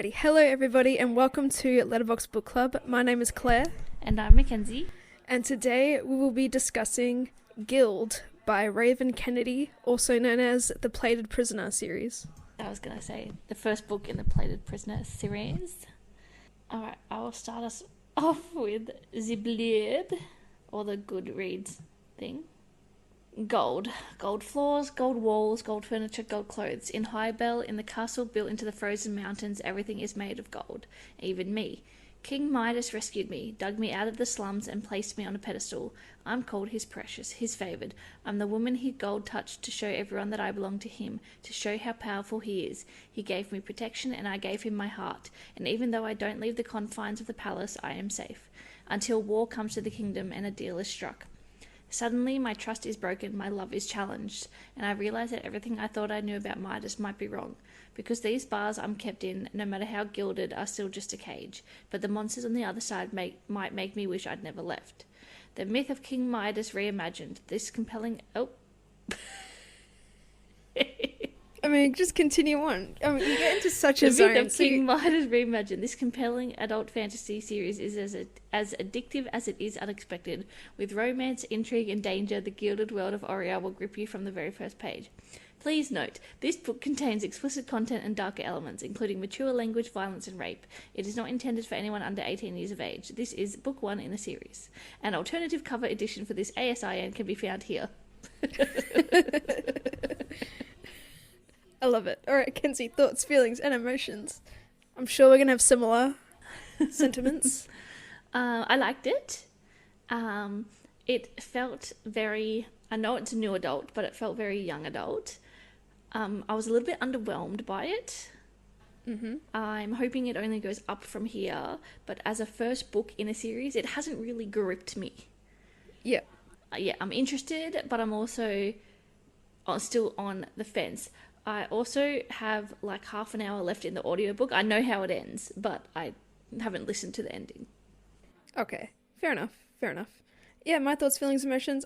Alrighty, hello everybody and welcome to Letterbox Book Club. My name is Claire. And I'm Mackenzie. And today we will be discussing Gild by Raven Kennedy, also known as the Plated Prisoner series. I was going to say, the first book in the Plated Prisoner series. Alright, I will start us off with the blurb, or the Goodreads thing. Gold. Gold floors, gold walls, gold furniture, gold clothes. In Highbell, in the castle built into the frozen mountains, everything is made of gold. Even me. King Midas rescued me, dug me out of the slums and placed me on a pedestal. I'm called his precious, his favoured. I'm the woman he gold touched to show everyone that I belong to him, to show how powerful he is. He gave me protection and I gave him my heart. And even though I don't leave the confines of the palace, I am safe. Until war comes to the kingdom and a deal is struck. Suddenly, my trust is broken, my love is challenged, and I realise that everything I thought I knew about Midas might be wrong, because these bars I'm kept in, no matter how gilded, are still just a cage, but the monsters on the other side might make me wish I'd never left. The myth of King Midas reimagined, this compelling... Oh... I mean, just continue on. I mean, you get into such a zone. The myth of King Midas reimagined. This compelling adult fantasy series is as addictive as it is unexpected. With romance, intrigue, and danger, the gilded world of Aurea will grip you from the very first page. Please note, this book contains explicit content and darker elements, including mature language, violence, and rape. It is not intended for anyone under 18 years of age. This is book 1 in a series. An alternative cover edition for this ASIN can be found here. I love it. Alright, Kenzie, thoughts, feelings, and emotions. I'm sure we're going to have similar sentiments. I liked it. It felt very... I know it's a new adult, but it felt very young adult. I was a little bit underwhelmed by it. Mm-hmm. I'm hoping it only goes up from here, but as a first book in a series, it hasn't really gripped me. Yeah. Yeah, I'm interested, but I'm also still on the fence. I also have like half an hour left in the audiobook. I know how it ends, but I haven't listened to the ending. Okay, fair enough. Yeah, my thoughts, feelings, emotions,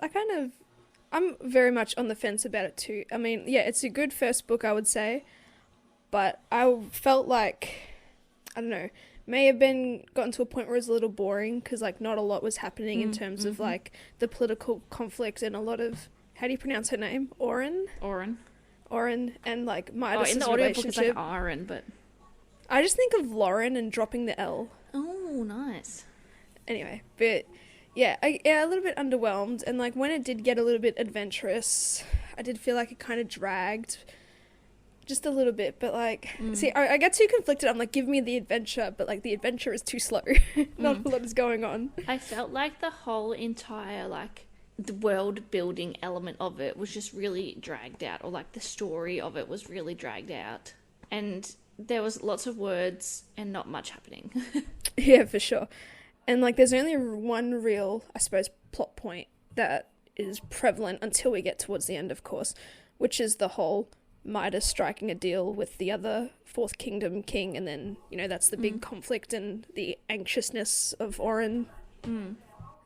I'm very much on the fence about it too. I mean, yeah, it's a good first book, I would say, but I felt like, I don't know, may have gotten to a point where it was a little boring, because like not a lot was happening in terms of like the political conflict and a lot of, how do you pronounce her name? Oren, and like Midas' in the audiobook it's like Aaron, but I just think of Lauren and dropping the L. Oh, nice. Anyway, but yeah, a little bit underwhelmed, and like when it did get a little bit adventurous, I did feel like it kind of dragged just a little bit, but like, see, I get too conflicted. I'm like, give me the adventure, but like the adventure is too slow. Not a lot is going on. I felt like the whole entire like the world building element of it was just really dragged out, or like the story of it was really dragged out, and there was lots of words and not much happening. Yeah, for sure. And like there's only one real, I suppose, plot point that is prevalent until we get towards the end, of course, which is the whole Midas striking a deal with the other Fourth Kingdom king, and then, you know, that's the big conflict and the anxiousness of Oren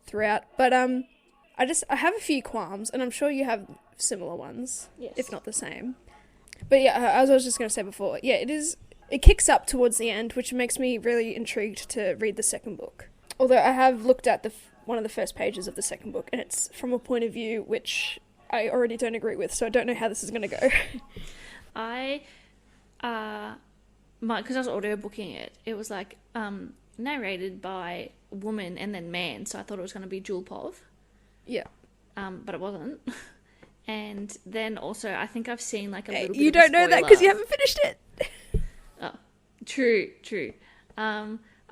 throughout. But I have a few qualms, and I'm sure you have similar ones, yes, if not the same. But yeah, as I was just going to say before, yeah, it kicks up towards the end, which makes me really intrigued to read the second book. Although I have looked at one of the first pages of the second book, and it's from a point of view which I already don't agree with, so I don't know how this is going to go. because I was audiobooking it, it was like narrated by woman and then man, so I thought it was going to be Julpov. Yeah. But it wasn't. And then also, I think I've seen like a little bit You of don't know that because you haven't finished it. Oh, true.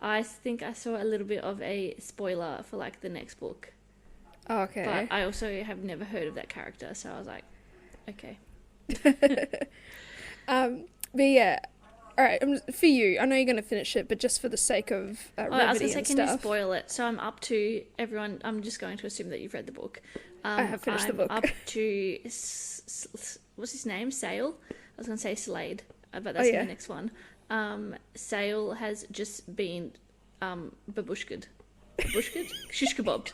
I think I saw a little bit of a spoiler for like the next book. Oh, okay. But I also have never heard of that character, so I was like, okay. But yeah, all right. For you, I know you're going to finish it, but just for the sake of I was going to say, and can stuff. you spoil it? So I'm up to everyone. I'm just going to assume that you've read the book. I have finished the book. Up to what's his name? Sale. I was going to say Slade, but that's the next one. Sale has just been babushka'd. Shish kebabbed.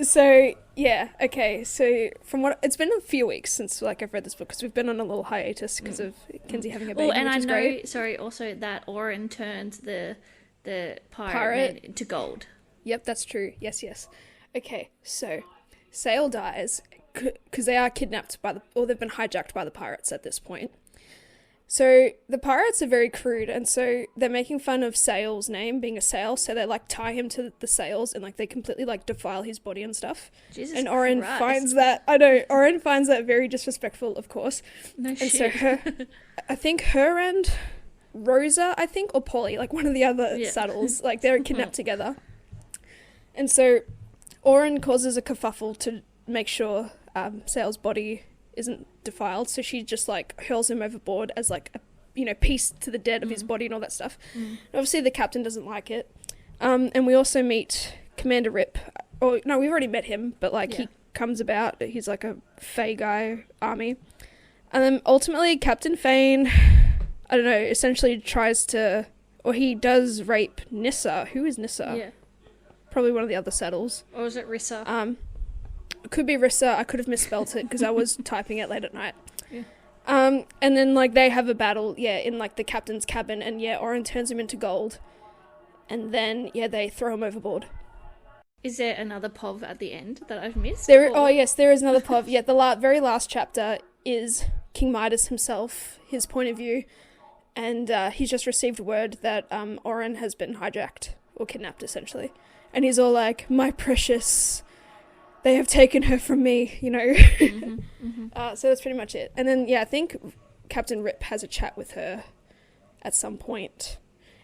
So yeah, okay. So from what it's been a few weeks since like I've read this book because we've been on a little hiatus because of Kenzie having a baby, And which I is know, great. sorry, also that Oren turns the pirate Pirate. man into gold. Yep, that's true. Yes, yes. Okay, so Sale dies because they are kidnapped by or they've been hijacked by the pirates at this point. So the pirates are very crude, and so they're making fun of Sale's name being a sail, so they like tie him to the sails and like they completely like defile his body and stuff. Jesus and Oren Christ. finds that Oren finds that very disrespectful, of course. No and shit. so I think her and Rosa, or Polly, like one of the other Yeah. saddles, like they're kidnapped together. And so Oren causes a kerfuffle to make sure Sale's body isn't defiled, so she just like hurls him overboard as like a piece to the dead of his body and all that stuff. And obviously the captain doesn't like it. And we also meet Commander Rip. Or no, we've already met him, but like he comes about. He's like a Fey guy army. And then ultimately Captain Fane, I don't know, essentially tries to, or he does rape Nissa. Who is Nissa? Yeah. Probably one of the other saddles. Or was it Rissa? It could be Rissa. I could have misspelt it because I was typing it late at night. Yeah. And then like they have a battle, in like the captain's cabin, and Oren turns him into gold, and then they throw him overboard. Is there another POV at the end that I've missed? Oh yes, there is another POV. The very last chapter is King Midas himself, his point of view, and he's just received word that Oren has been hijacked or kidnapped essentially, and he's all like, "My precious. They have taken her from me," So that's pretty much it. And then, I think Captain Rip has a chat with her at some point.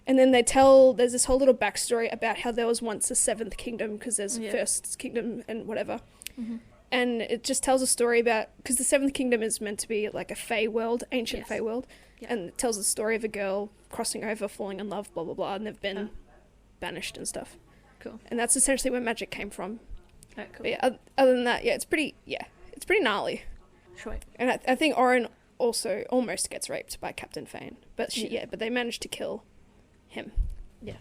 And then there's this whole little backstory about how there was once a seventh kingdom, because there's a first kingdom and whatever. Mm-hmm. And it just tells a story about, because the seventh kingdom is meant to be like a Fey world, ancient Fey world. Yeah. And it tells the story of a girl crossing over, falling in love, blah, blah, blah, and they've been banished and stuff. Cool. And that's essentially where magic came from. Oh, cool. But other than that, it's pretty gnarly. Sweet. And I think Oren also almost gets raped by Captain Fane, but but they managed to kill him. Yeah.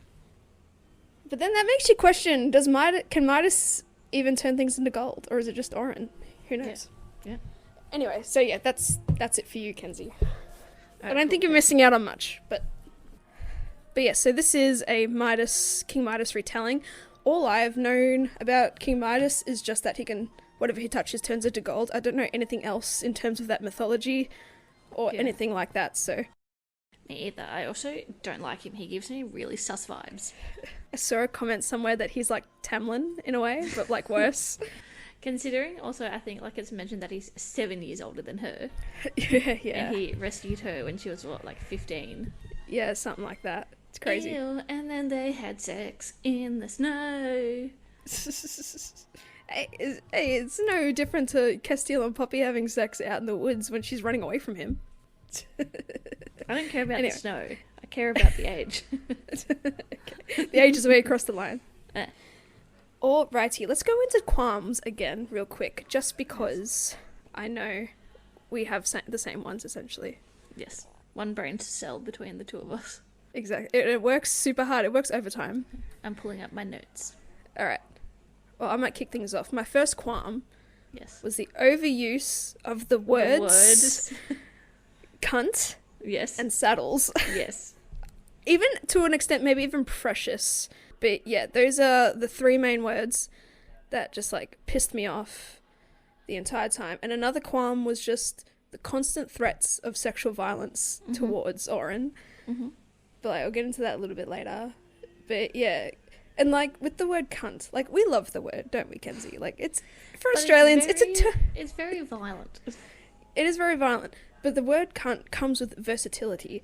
But then that makes you question: can Midas even turn things into gold, or is it just Oren? Who knows? Yeah. Anyway, so that's it for you, Kenzie. I don't think you're missing out on much, but so this is a King Midas retelling. All I've known about King Midas is just that he can, whatever he touches turns into gold. I don't know anything else in terms of that mythology or anything like that, so. Me either. I also don't like him. He gives me really sus vibes. I saw a comment somewhere that he's like Tamlin in a way, but like worse. Considering also, I think like it's mentioned that he's 7 years older than her. Yeah. And he rescued her when she was, 15? Yeah, something like that. It's crazy. Ew, and then they had sex in the snow. Hey, it's no different to Castile and Poppy having sex out in the woods when she's running away from him. I don't care about the snow. I care about the age. Okay. The age is where you cross the line. Alrighty, let's go into qualms again real quick, just because I know we have the same ones essentially. Yes. One brain cell between the two of us. Exactly. It works super hard. It works overtime. I'm pulling up my notes. Alright. Well, I might kick things off. My first qualm was the overuse of the words cunt and saddles. Yes. Even to an extent, maybe even precious. But those are the three main words that just like pissed me off the entire time. And another qualm was just the constant threats of sexual violence towards Oren. Mm-hmm. But I'll get into that a little bit later. But and like with the word cunt, like we love the word, don't we, Kenzie? Like it's for Australians, it's very violent. It is very violent, but the word cunt comes with versatility.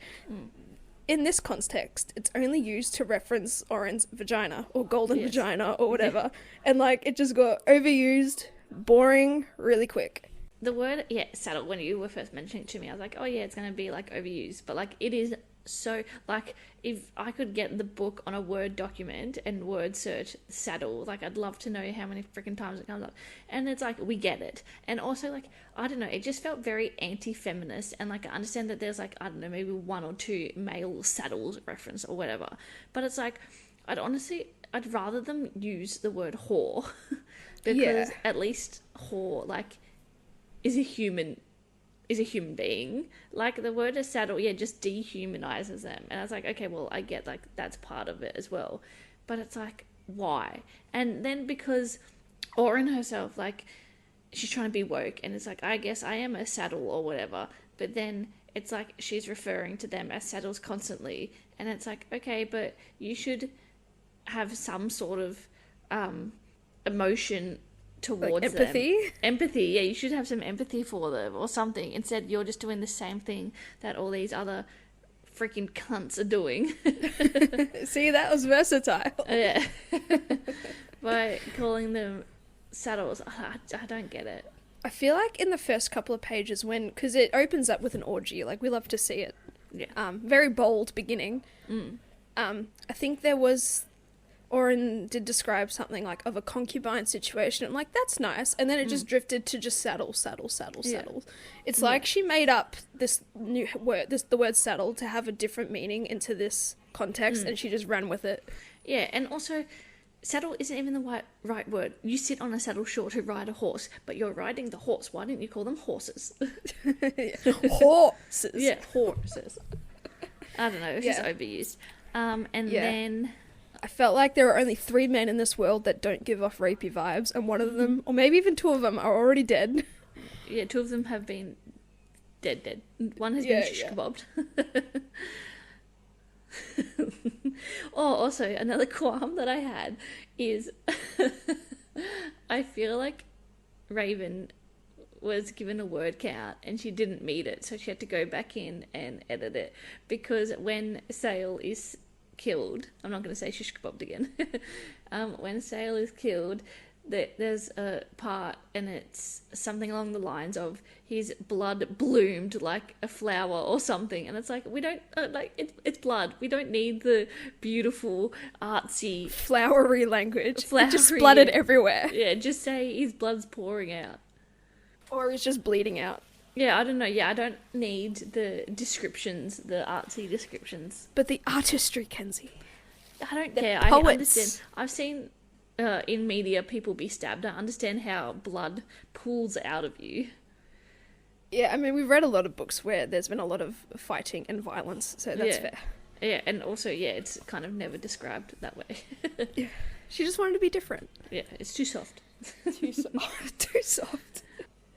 In this context, it's only used to reference Oren's vagina or golden vagina or whatever, and like it just got overused, boring, really quick. The word saddle, when you were first mentioning it to me, I was like, oh yeah, it's gonna be like overused, but like it is. So, like, if I could get the book on a Word document and word search saddle, like, I'd love to know how many freaking times it comes up. And it's like, we get it. And also, like, I don't know, it just felt very anti-feminist. And, like, I understand that there's, like, I don't know, maybe one or two male saddles reference or whatever. But it's like, I'd rather them use the word whore because at least whore, like, is a human being. Like, the word a saddle, just dehumanizes them. And I was like, okay, well, I get, like, that's part of it as well. But it's like, why? And then because Oren herself, like, she's trying to be woke, and it's like, I guess I am a saddle or whatever. But then it's like she's referring to them as saddles constantly. And it's like, okay, but you should have some sort of emotion towards like empathy? them. Empathy, yeah, you should have some empathy for them or something. Instead, you're just doing the same thing that all these other freaking cunts are doing. See, that was versatile. Yeah. By calling them saddles, I don't get it. I feel like in the first couple of pages because it opens up with an orgy, like, we love to see it. Yeah. Very bold beginning. I think there was... Oren did describe something like of a concubine situation. I'm like, that's nice. And then it just drifted to just saddle. It's like she made up this new word, the word saddle, to have a different meaning into this context, and she just ran with it. Yeah, and also, saddle isn't even the right word. You sit on a saddle short to ride a horse, but you're riding the horse. Why didn't you call them horses? Horses. Yeah, horses. I don't know, it's just overused. Then... I felt like there are only 3 men in this world that don't give off rapey vibes, and one of them, or maybe even 2 of them, are already dead. Yeah, 2 of them have been dead. One has been shish kebabbed. Oh, also, another qualm that I had is I feel like Raven was given a word count and she didn't meet it, so she had to go back in and edit it, because when Sale is killed, I'm not going to say shish kebabbed again, when Sale is killed, there's a part and it's something along the lines of his blood bloomed like a flower or something, and it's like, we don't it's blood, we don't need the beautiful artsy flowery language. It just spluttered everywhere. Yeah, just say his blood's pouring out, or he's just bleeding out. Yeah, I don't know. Yeah, I don't need the descriptions, the artsy descriptions. But the artistry, Kenzie. I don't care. I understand. I've seen in media people be stabbed. I understand how blood pools out of you. Yeah, I mean, we've read a lot of books where there's been a lot of fighting and violence, so that's fair. Yeah, and also, it's kind of never described that way. Yeah. She just wanted to be different. Yeah, it's too soft. Too soft.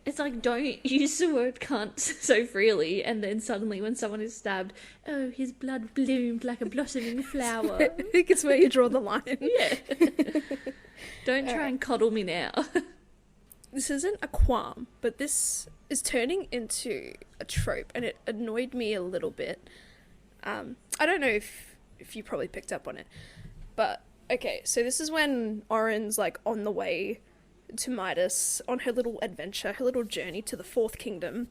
It's like, don't use the word cunt so freely, and then suddenly when someone is stabbed, oh, his blood bloomed like a blossoming flower. I think it's where you draw the line. Yeah. Don't try and coddle me now. This isn't a qualm, but this is turning into a trope, and it annoyed me a little bit. I don't know if you probably picked up on it, but, okay, so this is when Oren's, like, on the way to Midas on her little adventure, her little journey to the Fourth Kingdom.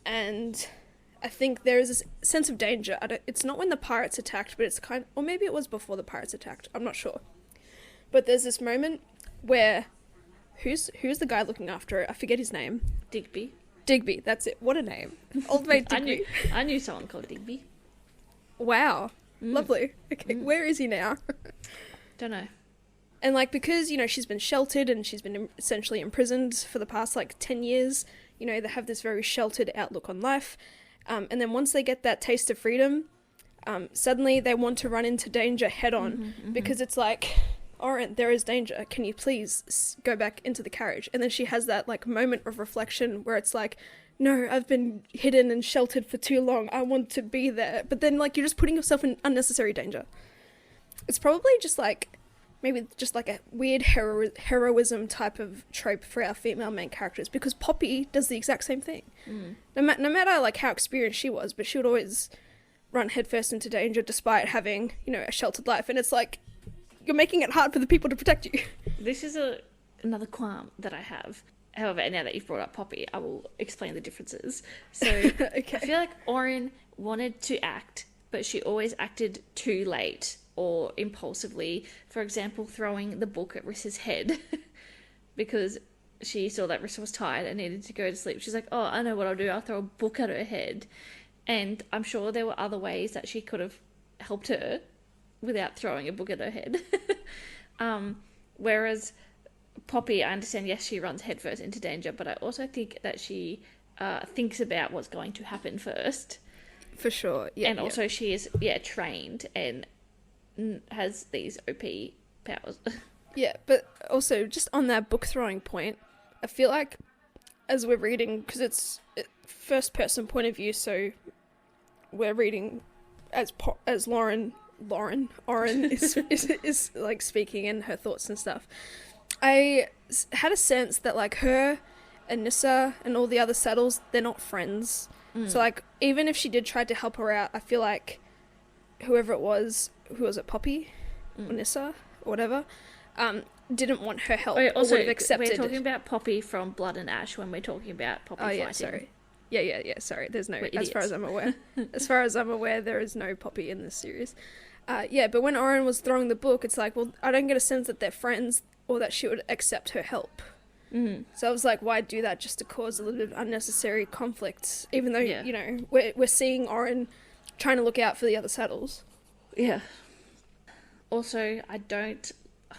And I think there is this sense of danger. It's not when the pirates attacked, but it's or maybe it was before the pirates attacked, I'm not sure. But there's this moment where, who's the guy looking after her? I forget his name. Digby, that's it. What a name. Old mate Digby. I knew someone called Digby. Wow. Lovely. Okay, where is he now? Don't know. And, like, because, she's been sheltered and she's been essentially imprisoned for the past, 10 years, they have this very sheltered outlook on life. And then once they get that taste of freedom, suddenly they want to run into danger head on, because it's like, Oren, there is danger. Can you please go back into the carriage? And then she has that, moment of reflection where it's like, no, I've been hidden and sheltered for too long. I want to be there. But then, you're just putting yourself in unnecessary danger. It's probably just, maybe just a weird heroism type of trope for our female main characters, because Poppy does the exact same thing. No matter how experienced she was, but she would always run headfirst into danger despite having, a sheltered life. And it's like, you're making it hard for the people to protect you. This is another qualm that I have. However, now that you've brought up Poppy, I will explain the differences. So okay. I feel like Oren wanted to act, but she always acted too late or impulsively. For example, throwing the book at Rissa's head because she saw that Rissa was tired and needed to go to sleep. She's like, oh, I know what I'll do. I'll throw a book at her head. And I'm sure there were other ways that she could have helped her without throwing a book at her head. Whereas Poppy, I understand, yes, she runs headfirst into danger, but I also think that she thinks about what's going to happen first. For sure, yeah. And also she is, trained and has these OP powers. Yeah, but also, just on that book throwing point, I feel like as we're reading, because it's first person point of view, so we're reading as Oren is like speaking in her thoughts and stuff. I had a sense that like her and Nissa and all the other saddles, they're not friends. So like even if she did try to help her out, I feel like whoever it was, who was it, Poppy or Nissa or whatever, didn't want her help or would have accepted. We're talking about Poppy from Blood and Ash when we're talking about Poppy fighting. Sorry. Yeah, sorry. There's no, as far as I'm aware, there is no Poppy in this series. But when Oren was throwing the book, it's like, well, I don't get a sense that they're friends or that she would accept her help. So I was like, why do that just to cause a little bit of unnecessary conflict, even though, you know, we're seeing Oren trying to look out for the other saddles. Yeah. Also,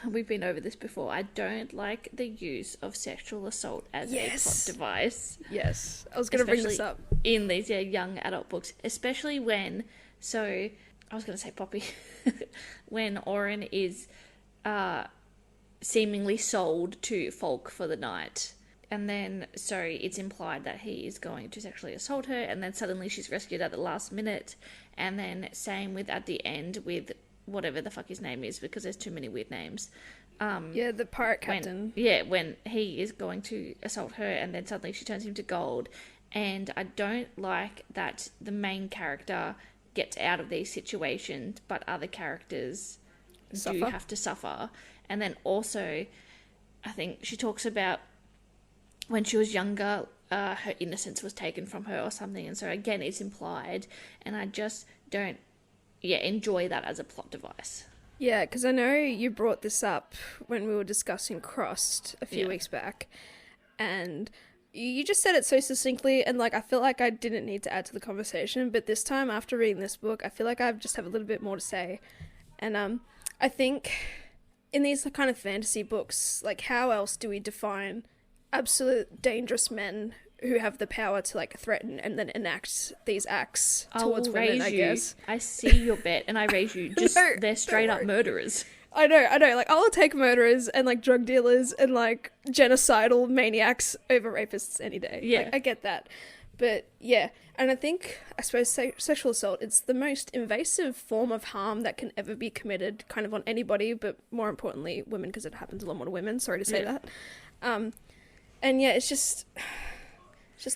we've been over this before, I don't like the use of sexual assault as a plot device. Yes. I was going to bring this up. In these young adult books, especially when, I was going to say Poppy, when Oren is seemingly sold to Folk for the night. And then, it's implied that he is going to sexually assault her, and then suddenly she's rescued at the last minute. And then same with at the end with whatever the fuck his name is, because there's too many weird names. The pirate captain. When he is going to assault her, and then suddenly she turns him to gold. And I don't like that the main character gets out of these situations, but other characters do have to suffer. And then also, I think she talks about when she was younger, her innocence was taken from her or something. And so again, it's implied, and I just don't enjoy that as a plot device. Yeah, because I know you brought this up when we were discussing Crossed a few weeks back, and you just said it so succinctly, and like I feel like I didn't need to add to the conversation, but this time after reading this book, I feel like I just have a little bit more to say. And I think in these kind of fantasy books, like how else do we define absolute dangerous men who have the power to like threaten and then enact these acts towards women, I guess. I see your bet and I raise you. Just they're straight up murderers. I know. Like, I'll take murderers and like drug dealers and like genocidal maniacs over rapists any day. Yeah. Like, I get that. But yeah, and I suppose sexual assault, it's the most invasive form of harm that can ever be committed kind of on anybody, but more importantly, women, because it happens a lot more to women. Sorry to say that. And yeah, it's just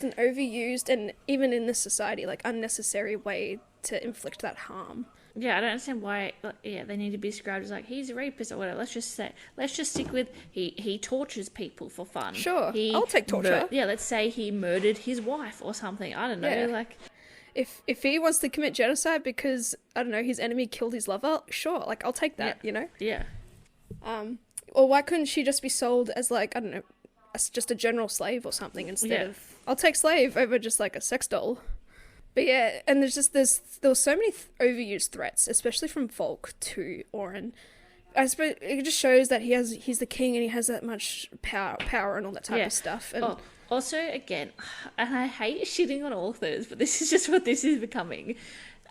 an overused and even in this society, like unnecessary way to inflict that harm. Yeah, I don't understand why. They need to be described as like he's a rapist or whatever. Let's just stick with he tortures people for fun. Sure, I'll take torture. Let's say he murdered his wife or something. I don't know. Yeah. Like, if he wants to commit genocide because I don't know his enemy killed his lover, sure, like I'll take that. You know. Yeah. Or why couldn't she just be sold as like I don't know, as just a general slave or something instead of I'll take slave over just like a sex doll. But yeah, and there was so many overused threats, especially from Folk to Oren. I suppose it just shows that he's the king and he has that much power and all that type of stuff. And also, again, and I hate shitting on authors, but this is just what this is becoming.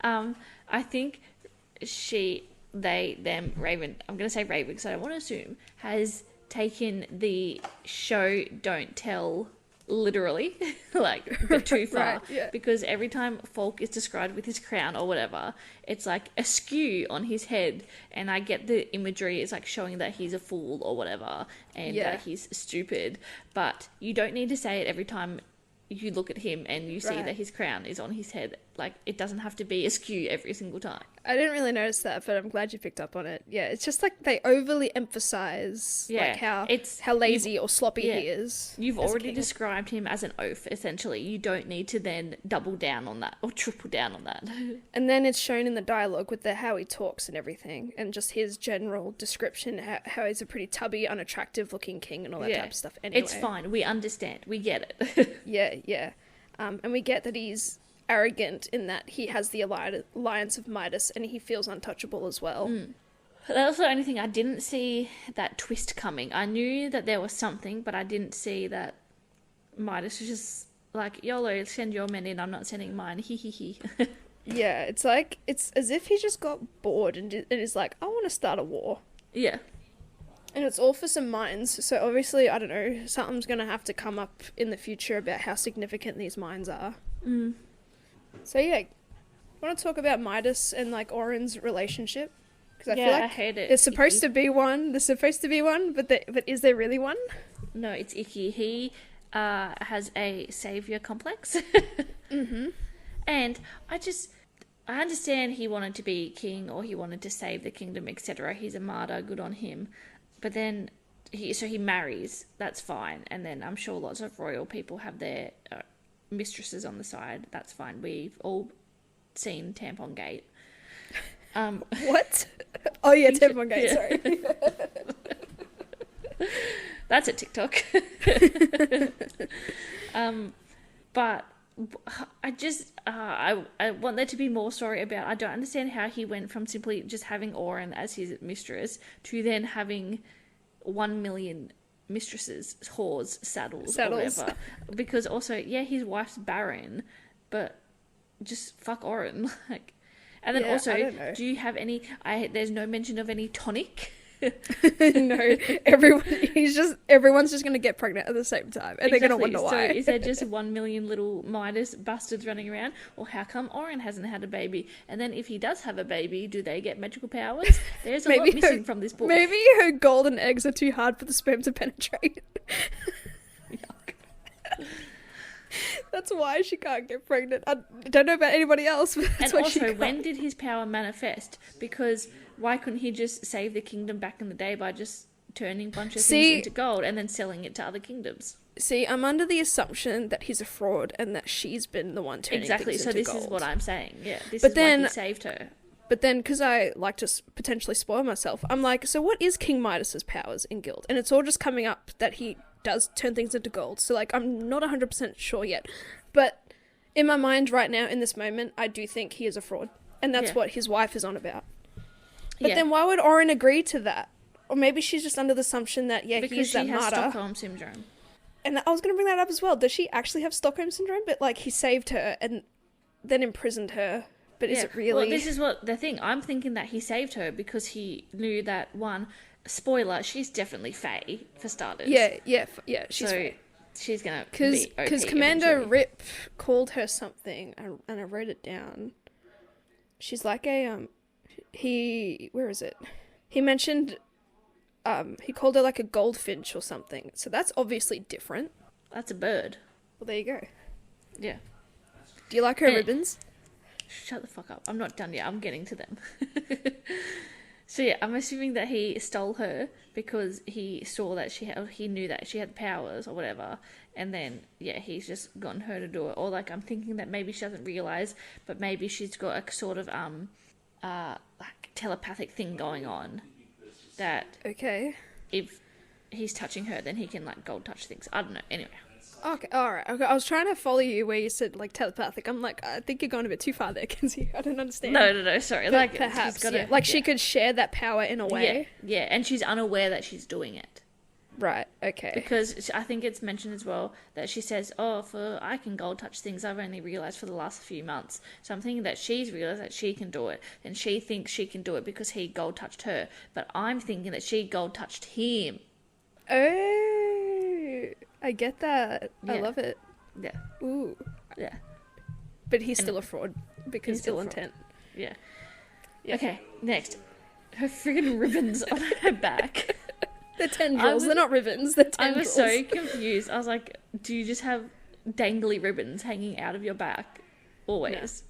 I think Raven, I'm going to say Raven because I don't want to assume, has taken the show don't tell literally, like, too far. Right, yeah. Because every time Folk is described with his crown or whatever, it's like askew on his head, and I get the imagery is like showing that he's a fool or whatever, and that he's stupid, but you don't need to say it every time you look at him and you see that his crown is on his head. Like, it doesn't have to be askew every single time. I didn't really notice that, but I'm glad you picked up on it. Yeah, it's just like they overly emphasize like how lazy or sloppy he is. You've already described him as an oaf, essentially. You don't need to then double down on that or triple down on that. And then it's shown in the dialogue with how he talks and everything, and just his general description, how he's a pretty tubby, unattractive looking king and all that type of stuff. Anyway, it's fine. We understand. We get it. Yeah. And we get that he's arrogant in that he has the alliance of Midas and he feels untouchable as well. That was the only thing. I didn't see that twist coming. I knew that there was something, but I didn't see that Midas was just like, YOLO, send your men in, I'm not sending mine, hee hee hee. Yeah, it's like, it's as if he just got bored and is like, I want to start a war. Yeah. And it's all for some mines, so obviously, I don't know, something's going to have to come up in the future about how significant these mines are. So yeah, I want to talk about Midas and, like, Oren's relationship. Because I feel like I hate it. there's supposed to be one, but is there really one? No, it's icky. He has a saviour complex. And I understand he wanted to be king or he wanted to save the kingdom, etc. He's a martyr, good on him. But then, he marries, that's fine. And then I'm sure lots of royal people have their mistresses on the side, that's fine. We've all seen Tampon Gate. What? Oh yeah, Tampon Gate, sorry. That's a TikTok. But I want there to be more story about. I don't understand how he went from simply just having Oren as his mistress to then having 1 million mistresses, whores, saddles. Or whatever. Because also, yeah, his wife's barren, but just fuck Oren, like. And then also, do you have any? There's no mention of any tonic. No, everyone's just gonna get pregnant at the same time, and they're gonna wonder why. So is there just 1 million little Midas bastards running around, or how come Oren hasn't had a baby? And then if he does have a baby, do they get magical powers? There's a lot missing from this book. Maybe her golden eggs are too hard for the sperm to penetrate. That's why she can't get pregnant. I don't know about anybody else, but that's why she can't. And also, when did his power manifest? Because why couldn't he just save the kingdom back in the day by just turning a bunch of things into gold and then selling it to other kingdoms? See, I'm under the assumption that he's a fraud and that she's been the one turning things into gold. Exactly, so this is what I'm saying. Yeah, this is why he saved her. But then, because I like to potentially spoil myself, I'm like, so what is King Midas's powers in Gild? And it's all just coming up that he does turn things into gold. So, like, I'm not 100% sure yet. But in my mind right now, in this moment, I do think he is a fraud. And that's what his wife is on about. But then why would Oren agree to that? Or maybe she's just under the assumption that, he's that martyr. Because she has Stockholm Syndrome. And I was going to bring that up as well. Does she actually have Stockholm Syndrome? But, like, he saved her and then imprisoned her. But is it really? Well, this is what the thing. I'm thinking that he saved her because he knew that, one, spoiler, she's definitely Fae, for starters. Yeah, she's so she's going to be OP because Commander eventually. Rip called her something, and I wrote it down. She's like a, where is it? He mentioned, he called her like a goldfinch or something. So that's obviously different. That's a bird. Well, there you go. Yeah. Do you like her ribbons? Shut the fuck up. I'm not done yet. I'm getting to them. So yeah, I'm assuming that he stole her because he saw that he knew that she had powers or whatever, and then he's just gotten her to do it. Or like I'm thinking that maybe she doesn't realize, but maybe she's got a sort of like telepathic thing going on. That if he's touching her, then he can like gold touch things. I don't know. Anyway. Okay, alright. Okay, I was trying to follow you where you said, like, telepathic. I'm like, I think you're going a bit too far there, Kenzie. I don't understand. No, sorry. But like, perhaps, Like, she could share that power in a way. Yeah, and she's unaware that she's doing it. Right, okay. Because I think it's mentioned as well that she says, I can gold touch things, I've only realised for the last few months. So I'm thinking that she's realised that she can do it, and she thinks she can do it because he gold touched her. But I'm thinking that she gold touched him. Oh, I get that. Yeah. I love it. Yeah. Ooh. Yeah. But he's still a fraud because ill intent. Yeah. Okay, next. Her friggin' ribbons on her back. They're tendrils. They're not ribbons. They're tendrils. I was so confused. I was like, do you just have dangly ribbons hanging out of your back? Always.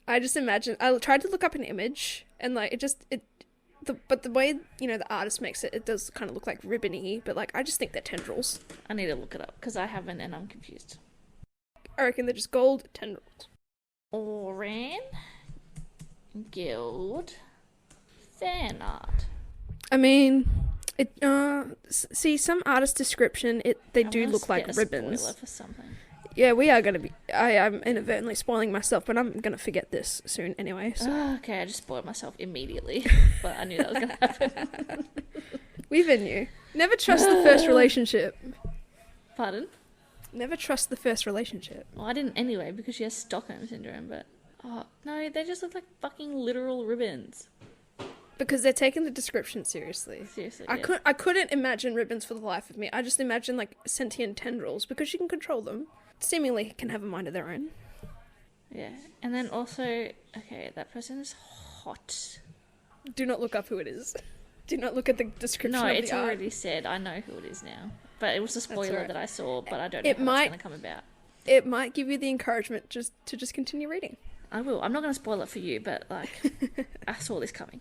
No. I just imagine... I tried to look up an image and, like, but the way, the artist makes it, it does kind of look like ribbony, but, like, I just think they're tendrils. I need to look it up, because I haven't, and I'm confused. I reckon they're just gold tendrils. Oren, Gild, fan art. I mean, see, some artist description, they do look like ribbons. Spoiler for something. Yeah, we are going to be... I am inadvertently spoiling myself, but I'm going to forget this soon anyway. So. Oh, okay, I just spoiled myself immediately, but I knew that was going to happen. We even knew. Never trust the first relationship. Pardon? Never trust the first relationship. Well, I didn't anyway, because she has Stockholm Syndrome, but... Oh, no, they just look like fucking literal ribbons. Because they're taking the description seriously. Seriously, I couldn't imagine ribbons for the life of me. I just imagine, like, sentient tendrils, because she can control them. Seemingly can have a mind of their own. Yeah. And then also, okay, that person is hot. Do not look up who it is. Do not look at the description of the art. No, it's already said. I know who it is now. But it was a spoiler that I saw, but I don't know how it's going to come about. It might give you the encouragement to just continue reading. I will. I'm not going to spoil it for you, but, like, I saw this coming.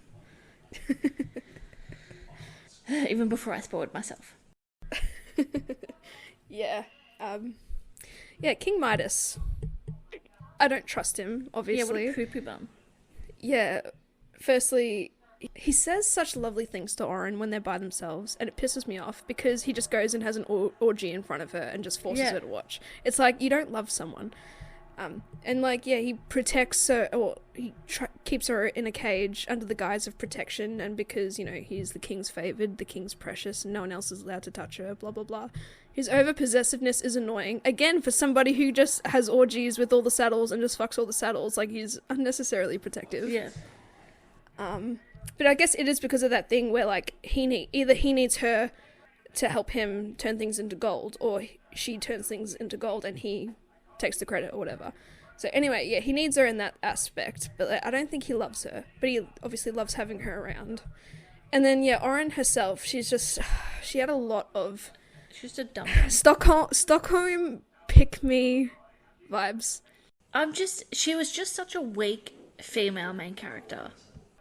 Even before I spoiled myself. Yeah. Yeah, King Midas. I don't trust him, obviously. Yeah, what a poo-poo bum. Yeah. Firstly, he says such lovely things to Oren when they're by themselves, and it pisses me off because he just goes and has an orgy in front of her and just forces her to watch. It's like, you don't love someone. And, like, yeah, he protects her, or he keeps her in a cage under the guise of protection, and because, you know, he's the king's favoured, the king's precious, and no one else is allowed to touch her, blah, blah, blah. His over-possessiveness is annoying. Again, for somebody who just has orgies with all the saddles and just fucks all the saddles, like, he's unnecessarily protective. Yeah. But I guess it is because of that thing where, like, either he needs her to help him turn things into gold, or she turns things into gold and he takes the credit or whatever. So anyway, yeah, he needs her in that aspect, but like, I don't think he loves her, but he obviously loves having her around. And then, yeah, Oren herself, she had a lot of... She's just a dumb Stockholm pick-me vibes. She was just such a weak female main character.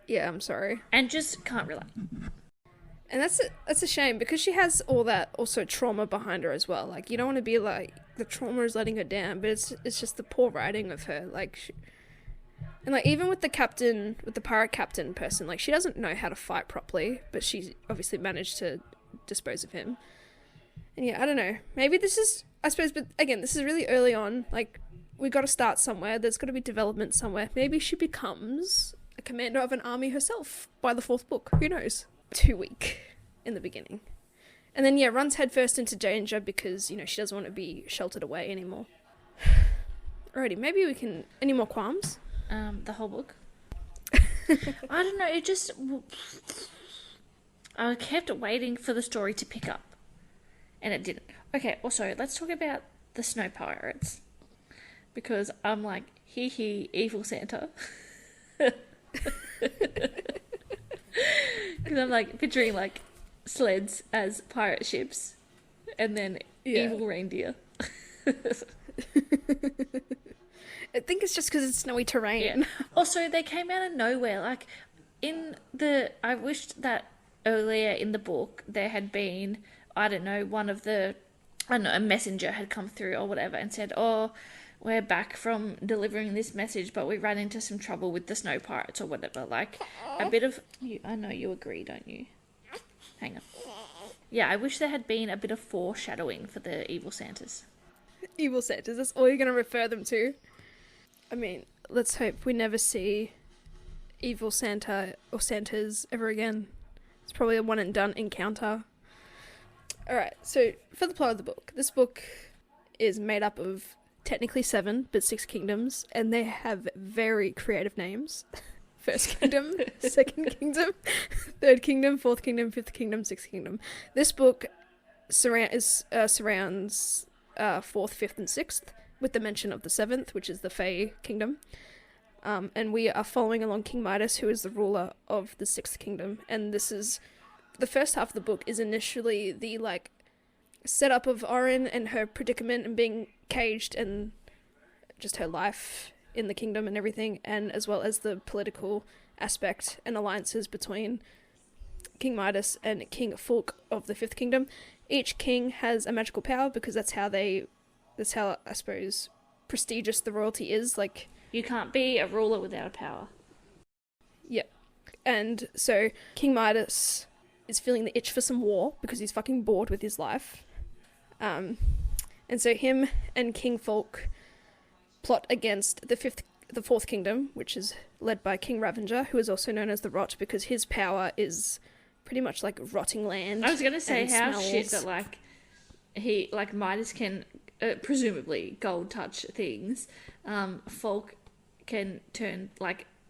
Yeah, I'm sorry. And just can't relate. And that's a shame, because she has all that also trauma behind her as well. Like, you don't want to be like, the trauma is letting her down, but it's just the poor writing of her. Like, and like, even with the pirate captain person, like, she doesn't know how to fight properly, but she obviously managed to dispose of him. And yeah, I don't know. Maybe this is, I suppose, but again, this is really early on. Like, we got to start somewhere. There's got to be development somewhere. Maybe she becomes a commander of an army herself by the 4th book. Who knows? Too weak in the beginning. And then, yeah, runs headfirst into danger because, you know, she doesn't want to be sheltered away anymore. Alrighty, maybe we can... Any more qualms? The whole book? I don't know, it just... I kept waiting for the story to pick up. And it didn't. Okay, also, let's talk about the snow pirates. Because I'm like, hee, evil Santa. Because I'm like picturing like sleds as pirate ships and then evil reindeer. I think it's just because it's snowy terrain. Yeah. Also, they came out of nowhere. Like, I wished that earlier in the book there had been, I don't know, a messenger had come through or whatever and said, oh, we're back from delivering this message, but we ran into some trouble with the snow pirates or whatever. Like, a bit of... I know you agree, don't you? Hang on. Yeah, I wish there had been a bit of foreshadowing for the evil Santas. Evil Santas, that's all you're going to refer them to? I mean, let's hope we never see evil Santa or Santas ever again. It's probably a one and done encounter. Alright, so for the plot of the book. This book is made up of technically 7, but 6 kingdoms, and they have very creative names. First kingdom, second kingdom, third kingdom, fourth kingdom, fifth kingdom, sixth kingdom. This book surrounds 4th, 5th, and 6th, with the mention of the 7th, which is the Fey kingdom. And we are following along King Midas, who is the ruler of the 6th kingdom. And this is... The first half of the book is initially the, like, setup of Oren and her predicament and being caged and just her life in the kingdom and everything, and as well as the political aspect and alliances between King Midas and King Fulk of the 5th kingdom. Each king has a magical power because that's how I suppose prestigious the royalty is. Like, you can't be a ruler without a power. Yep. And so King Midas is feeling the itch for some war because he's fucking bored with his life. And so him and King Fulk plot against the Fourth Kingdom, which is led by King Ravenger, who is also known as the Rot because his power is pretty much like rotting land. I was gonna say how smells. shit that like Midas can presumably gold touch things. Folk can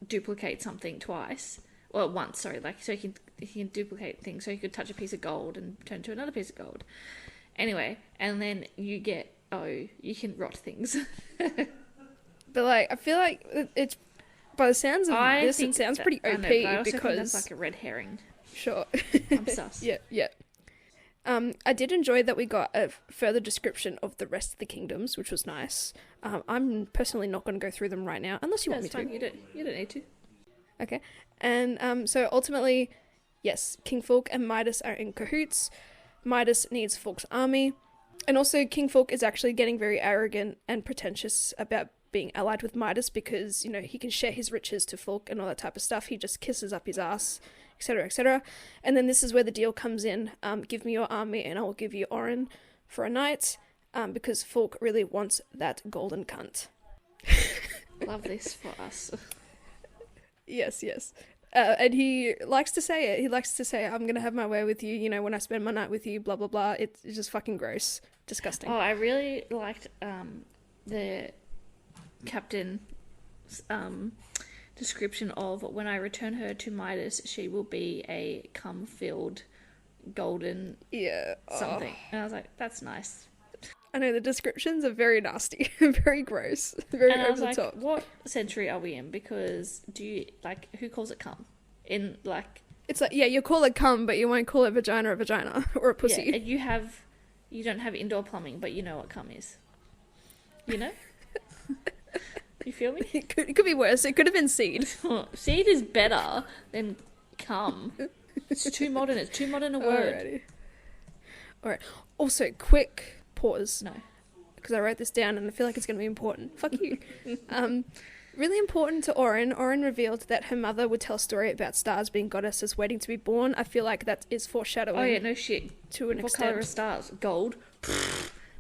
duplicate something twice or once. Sorry, so he can duplicate things. So he could touch a piece of gold and turn to another piece of gold. Anyway, and then you can rot things. But I feel like it's, by the sounds of this, it sounds pretty OP but I also because think that's like a red herring. Sure. I'm sus. Yeah. I did enjoy that we got a further description of the rest of the kingdoms, which was nice. I'm personally not going to go through them right now, unless you want me to. You don't need to. Okay. And so ultimately, yes, King Fulk and Midas are in cahoots. Midas needs Fulk's army. And also King Fulk is actually getting very arrogant and pretentious about being allied with Midas because, he can share his riches to Fulk and all that type of stuff. He just kisses up his ass, etc., etc. And then this is where the deal comes in. Give me your army and I will give you Orin for a night, because Fulk really wants that golden cunt. Love this for us. Yes. And he likes to say it. He likes to say, I'm going to have my way with you, when I spend my night with you, blah, blah, blah. It's just fucking gross. Disgusting. Oh, I really liked the captain's description of when I return her to Midas, she will be a cum-filled golden something. And I was like, that's nice. I know, the descriptions are very nasty, very gross, very and over I was the like, top. what century are we in? Because who calls it cum? It's like, you call it cum, but you won't call it vagina or a pussy. Yeah, and you don't have indoor plumbing, but you know what cum is. You know? You feel me? It could be worse. It could have been seed. Seed is better than cum. It's too modern. It's too modern a word. Alrighty. Alright. Also, quick pause. No. Because I wrote this down and I feel like it's going to be important. Fuck you. Really important to Orin. Orin revealed that her mother would tell a story about stars being goddesses waiting to be born. I feel like that is foreshadowing. Oh yeah, no shit. To an what extent. colour are stars? Gold.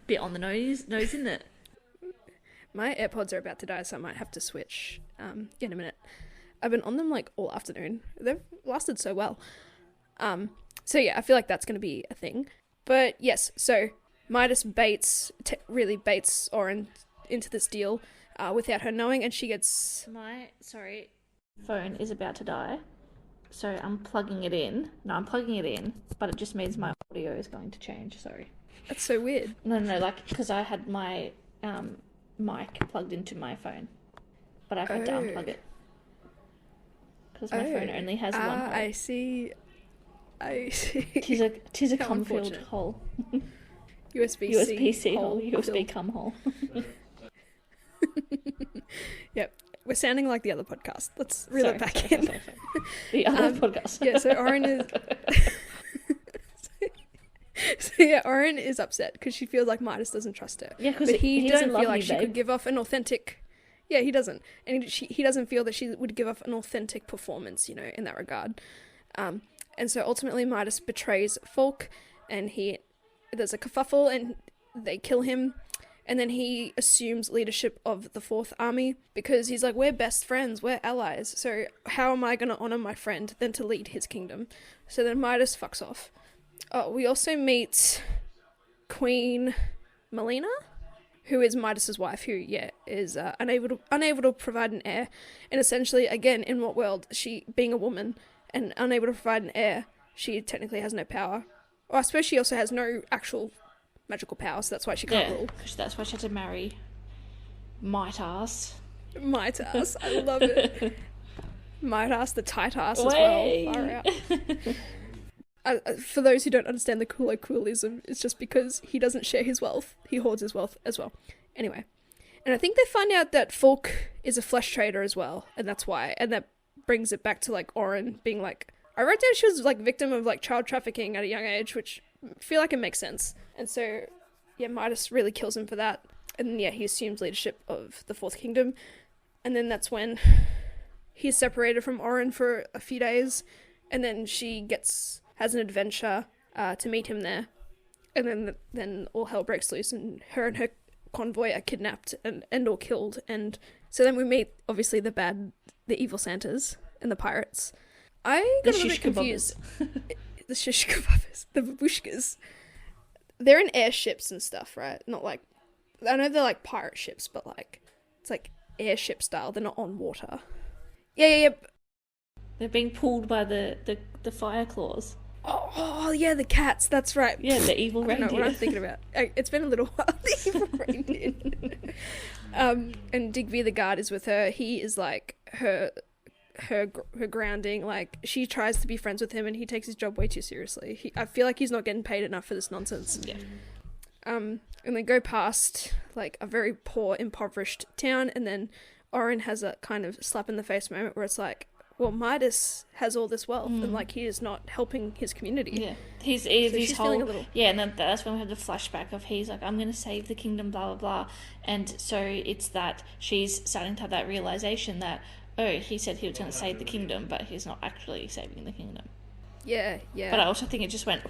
Bit on the nose, isn't it? My AirPods are about to die, so I might have to switch in a minute. I've been on them all afternoon. They've lasted so well. So yeah, I feel like that's going to be a thing. But yes, so Midas really baits Orin into this deal without her knowing, and she gets... My phone is about to die, so I'm plugging it in. No, I'm plugging it in, but it just means my audio is going to change. Sorry. That's so weird. No, because I had my mic plugged into my phone, but I've had to unplug it because my phone only has one hole. I see. Tis a cum-filled hole. USB-C hole. USB cum hole. Yep. We're sounding like the other podcast. Let's reel it back in. Sorry. The other podcast. Yeah, so Orin is... Orin is upset because she feels like Midas doesn't trust her. Yeah, because he doesn't feel like she could give off an authentic... Yeah, he doesn't. And he doesn't feel that she would give off an authentic performance, in that regard. And so ultimately Midas betrays Fulk, and there's a kerfuffle and they kill him. And then he assumes leadership of the Fourth Army because he's like, we're best friends, we're allies. So how am I going to honor my friend than to lead his kingdom? So then Midas fucks off. We also meet Queen Melina, who is Midas's wife, who, is unable to provide an heir. And essentially, again, in what world, she, being a woman and unable to provide an heir, she technically has no power. Or I suppose she also has no actual magical power, so that's why she can't rule. That's why she had to marry Midas. Midas, I love it. Midas, the tight ass as well. Far out. For those who don't understand the colloquialism, it's just because he doesn't share his wealth. He hoards his wealth as well. Anyway. And I think they find out that Fulk is a flesh trader as well, and that's why. And that brings it back to, Orin being like... I wrote down she was, victim of, child trafficking at a young age, which I feel like it makes sense. And so, Midas really kills him for that. And then, he assumes leadership of the Fourth Kingdom. And then that's when he's separated from Orin for a few days. And then she has an adventure to meet him there. and then all hell breaks loose, and her convoy are kidnapped and or killed, and so then we meet obviously the evil Santas and the pirates. I got a little bit confused. The shish kebabs, the babushkas. They're in airships and stuff, right? Not like, I know they're like pirate ships, but like it's like airship style. They're not on water. Yeah. They're being pulled by the fire claws. Oh yeah, the cats. That's right. Yeah, the evil reindeer. I don't know what I'm thinking about. It's been a little while. The evil reindeer. And Digby the guard is with her. He is like her grounding. Like, she tries to be friends with him, and he takes his job way too seriously. I feel like he's not getting paid enough for this nonsense. Yeah. And they go past like a very poor, impoverished town, and then Oren has a kind of slap in the face moment where it's like, well, Midas has all this wealth, and like he is not helping his community. Yeah, he's whole, feeling a little... Yeah, and then that's when we have the flashback of he's like, I'm going to save the kingdom, blah blah blah, and so it's that she's starting to have that realization that, oh, he said he was going to save the kingdom, but he's not actually saving the kingdom. Yeah. But I also think it just went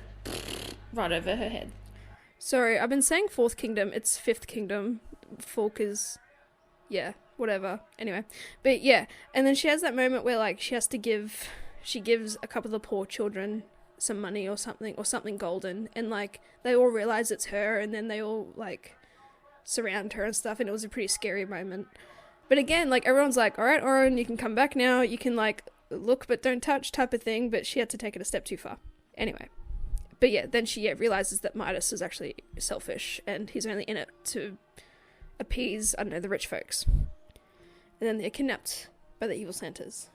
right over her head. Sorry, I've been saying fourth kingdom. It's fifth kingdom. Folk is, yeah, whatever. Anyway, but yeah, and then she has that moment where like she gives a couple of the poor children some money or something golden, and like they all realize it's her, and then they all like surround her and stuff, and it was a pretty scary moment. But again, like everyone's like, all right, Oren, you can come back now. You can like look but don't touch type of thing. But she had to take it a step too far. Anyway. But yeah, then she realizes that Midas is actually selfish, and he's only in it to appease, I don't know, the rich folks. And then they're kidnapped by the evil Santas.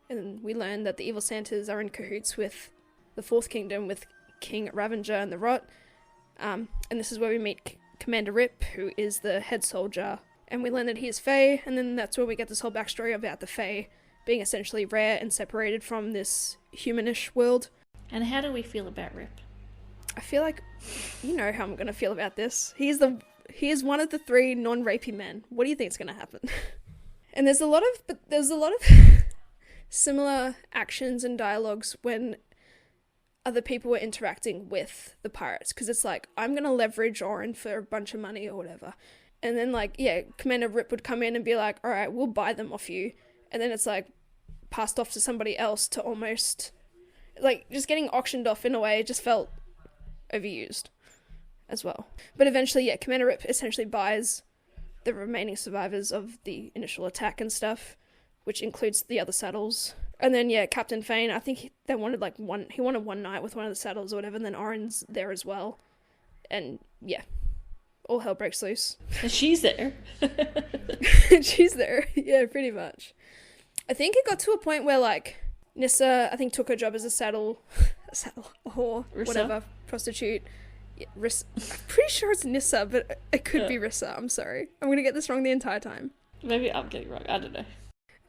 And then we learn that the evil Santas are in cahoots with the Fourth Kingdom, with King Ravenger and the Rot. And this is where we meet Commander Rip, who is the head soldier. And we learn that he is Fae, and then that's where we get this whole backstory about the Fae being essentially rare and separated from this humanish world. And how do we feel about Rip? I feel like you know how I'm going to feel about this. He is one of the 3 non-rapey men. What do you think is going to happen? And there's a lot of similar actions and dialogues when other people were interacting with the pirates, because it's like, I'm going to leverage Oren for a bunch of money or whatever. And then like, yeah, Commander Rip would come in and be like, all right, we'll buy them off you. And then it's like passed off to somebody else to almost... like, just getting auctioned off in a way just felt overused as well. But eventually, yeah, Commander Rip essentially buys the remaining survivors of the initial attack and stuff, which includes the other saddles. And then, yeah, Captain Fane, I think he wanted one night with one of the saddles or whatever, and then Oren's there as well. And, yeah, all hell breaks loose. And she's there. She's there, yeah, pretty much. I think it got to a point where, like, Nissa, I think, took her job as a saddle whore, Rissa? Whatever, prostitute. Yeah, I'm pretty sure it's Nissa, but it could be Rissa. I'm sorry. I'm going to get this wrong the entire time. Maybe I'm getting it wrong. I don't know.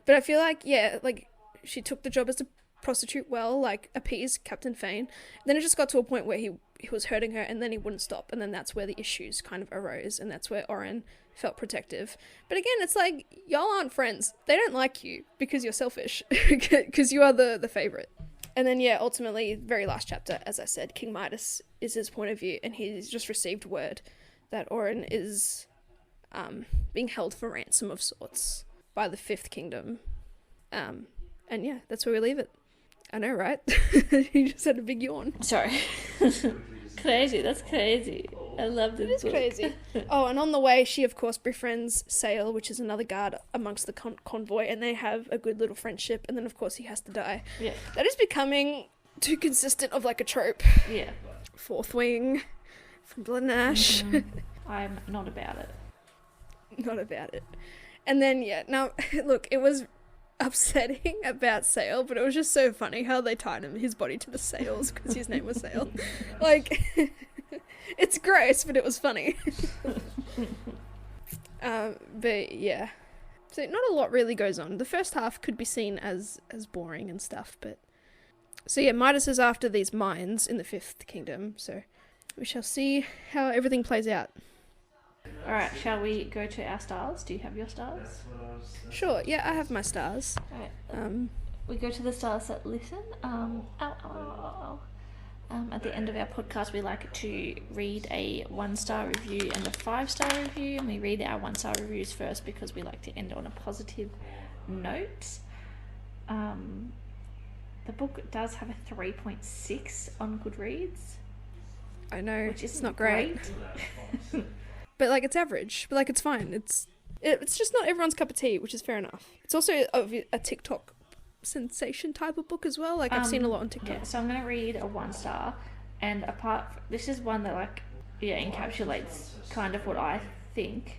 But I feel like, yeah, like, she took the job as a prostitute well, like, appeased Captain Fane. Then it just got to a point where he was hurting her, and then he wouldn't stop. And then that's where the issues kind of arose, and that's where Oren felt protective. But again, it's like, y'all aren't friends. They don't like you because you're selfish, because you are the favorite. And then, yeah, ultimately, very last chapter, as I said, King Midas is his point of view, and he's just received word that Oren is being held for ransom of sorts by the Fifth Kingdom. And yeah, that's where we leave it. I know, right? You just had a big yawn. Sorry. Crazy, that's crazy. I love this. It is crazy. Oh, and on the way, she of course befriends Sail, which is another guard amongst the convoy, and they have a good little friendship. And then of course he has to die. Yeah, that is becoming too consistent of like a trope. Yeah, Fourth Wing from Blood and Ash. I'm not about it. Not about it. And then yeah, now look, it was upsetting about Sail, but it was just so funny how they tied his body to the sails because his name was Sail. Like, it's gross, but it was funny. But yeah, so not a lot really goes on. The first half could be seen as boring and stuff, but so yeah, Midas is after these mines in the Fifth Kingdom, so we shall see how everything plays out. Alright, shall we go to our stars? Do you have your stars? Sure, yeah, I have my stars. Alright, we go to the stars that listen. At the end of our podcast, we like to read a 1-star review and a 5-star review, and we read our 1-star reviews first because we like to end on a positive note. The book does have a 3.6 on Goodreads. I know, which it's not great. But like, it's average. But like, it's fine. It's just not everyone's cup of tea, which is fair enough. It's also a TikTok sensation type of book as well. Like, I've seen a lot on TikTok. Yeah, so I'm going to read a 1-star, and this is one that encapsulates kind of what I think.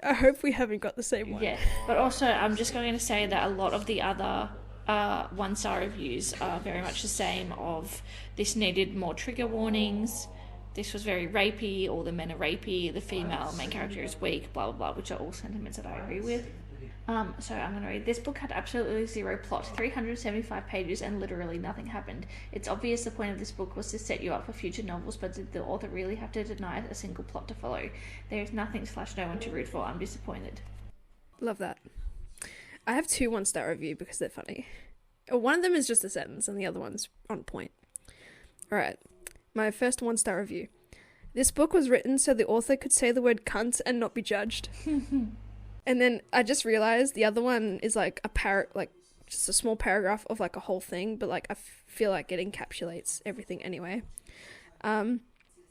I hope we haven't got the same one. Yeah, but also I'm just going to say that a lot of the other 1-star reviews are very much the same of this needed more trigger warnings, this was very rapey, all the men are rapey, the female main character is weak, blah blah blah, which are all sentiments that I agree with. So I'm going to read. This book had absolutely zero plot, 375 pages, and literally nothing happened. It's obvious the point of this book was to set you up for future novels, but did the author really have to deny a single plot to follow? There is nothing / no one to root for. I'm disappointed. Love that. I have 2 1-star reviews because they're funny. One of them is just a sentence, and the other one's on point. Alright, my first 1-star review. This book was written so the author could say the word cunt and not be judged. And then I just realized the other one is like just a small paragraph of like a whole thing, but like I feel like it encapsulates everything anyway.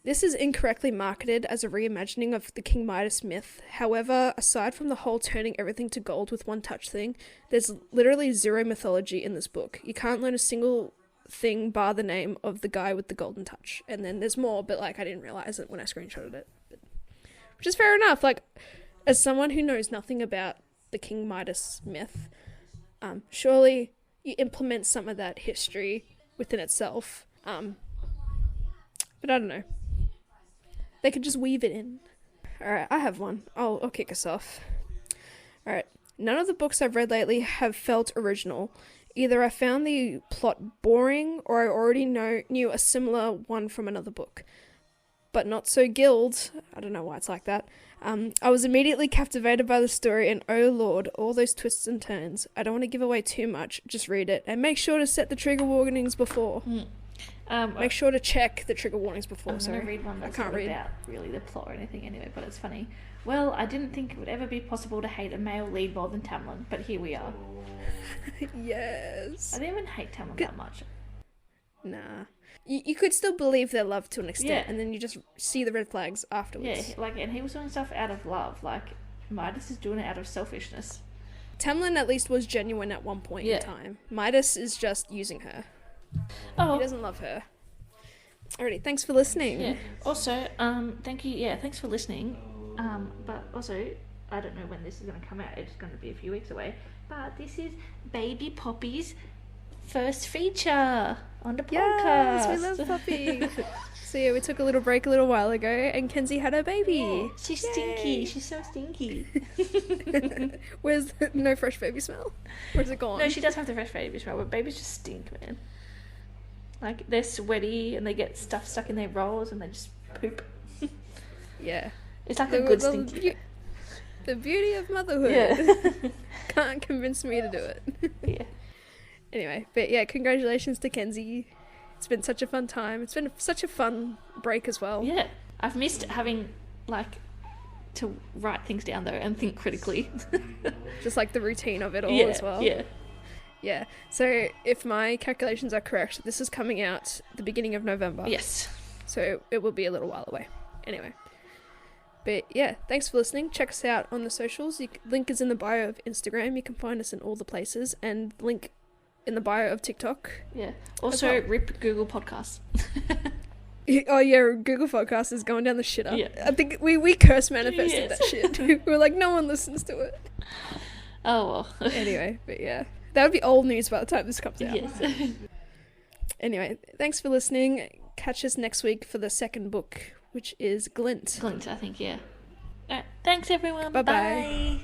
This is incorrectly marketed as a reimagining of the King Midas myth. However, aside from the whole turning everything to gold with one touch thing, there's literally zero mythology in this book. You can't learn a single thing bar the name of the guy with the golden touch. And then there's more, but like I didn't realize it when I screenshotted it. Which is fair enough. Like, as someone who knows nothing about the King Midas myth, surely you implement some of that history within itself. But I don't know. They could just weave it in. Alright, I have one. I'll kick us off. Alright, none of the books I've read lately have felt original. Either I found the plot boring, or I already knew a similar one from another book. But not so Gild. I don't know why it's like that. I was immediately captivated by the story, and oh lord, all those twists and turns. I don't want to give away too much, just read it. And make sure to set the trigger warnings before. Make sure to check the trigger warnings before. I'm going to read one that's not about really the plot or anything anyway, but it's funny. Well, I didn't think it would ever be possible to hate a male lead more than Tamlin, but here we are. Yes. I didn't even hate Tamlin that much. Nah. You could still believe their love to an extent, and then you just see the red flags afterwards. Yeah, and he was doing stuff out of love. Midas is doing it out of selfishness. Tamlin at least was genuine at one point in time. Midas is just using her. Oh. He doesn't love her. Alrighty, thanks for listening. Yeah. Also, thank you. Yeah, thanks for listening. But also, I don't know when this is going to come out. It's going to be a few weeks away. But this is Baby Poppy's first feature on the podcast. Yes, we love Poppy. So yeah, we took a little break a little while ago, and Kenzie had her baby. Yeah, she's stinky. She's so stinky. Where's no fresh baby smell? Where's it gone? No, she does have the fresh baby smell, but babies just stink, man. Like, they're sweaty and they get stuff stuck in their rolls and they just poop. Yeah. It's like a good stinky. The beauty of motherhood. Yeah. Can't convince me to do it. Yeah. Anyway, but yeah, congratulations to Kenzie. It's been such a fun time. It's been such a fun break as well. Yeah. I've missed having, to write things down, though, and think critically. Just, the routine of it all as well. Yeah. Yeah. So, if my calculations are correct, this is coming out the beginning of November. Yes. So, it will be a little while away. Anyway. But yeah, thanks for listening. Check us out on the socials. Link is in the bio of Instagram. You can find us in all the places. And link in the bio of TikTok. Yeah. Also, rip Google Podcasts. Oh yeah, Google Podcast is going down the shitter. Yeah. I think we curse manifested that shit. We were like, no one listens to it. Oh well. Anyway, but yeah. That would be old news by the time this comes out. Yes. Anyway, thanks for listening. Catch us next week for the second book, which is Glint. Glint, I think, yeah. Alright, thanks everyone. Bye-bye. Bye.